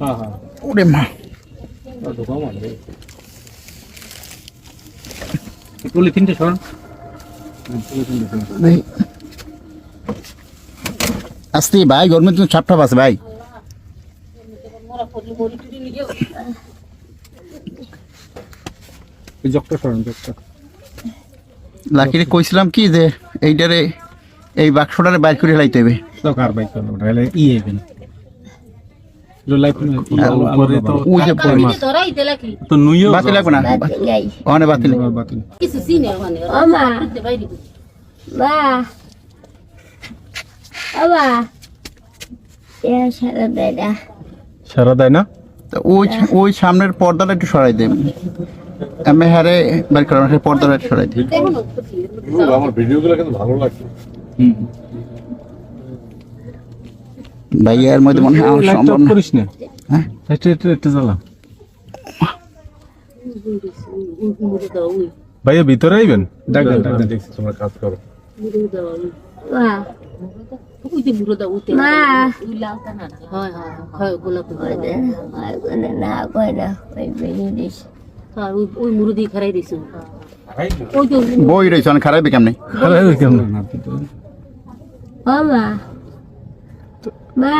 হ্যাঁ হ্যাঁ ওরে মা ঢোকা মারবে তুলি তিনটে সরান ভাই আসতে ভাই গরমের জন্য ছাপটা আছে ভাই জকটা সরান জকটা লাকিরে কইছিলাম কি যে এইটারে এই বাক্সটারে বাইর করে লাইতে হবে কার বাইক করলো তাহলে ই আইবেন লাইফ ওই যে তো নুইও বাতিল লাগবে না ওখানে বাতিল বাতিল কিছু চিনে ওখানে আমা দিতে বাইরে বা বাবা এ সারা দাদা সারা দেয় না তো ওই সামনের পর্দাটা একটু সরাই দেন আমি হারে বাইর করার পর্দাটা একটু সরাই দিই আমার ভিডিওগুলো কিন্তু ভালো লাগছে ভাই এর মধ্যে মনে হয় আমার সম্ভব না করিস না হ্যাঁ এটা জ্বালা মুড়ে দাও ওই ভাইয়া ভিতরে আইবেন ডাক দেন দেখছি তোমরা কাজ করো মুড়ে দাও মা ওই যে মুড়ে দাও ওতে মা ওই লালটা না হয় হয় হয় গোলাপ আর কোন না কই না ওই বেরি দিস আর ওই মুড়ে দিয়ে খারাই দিছো ওই যে বই রয়েছে অনেক খারাপ কেমনে আমা মা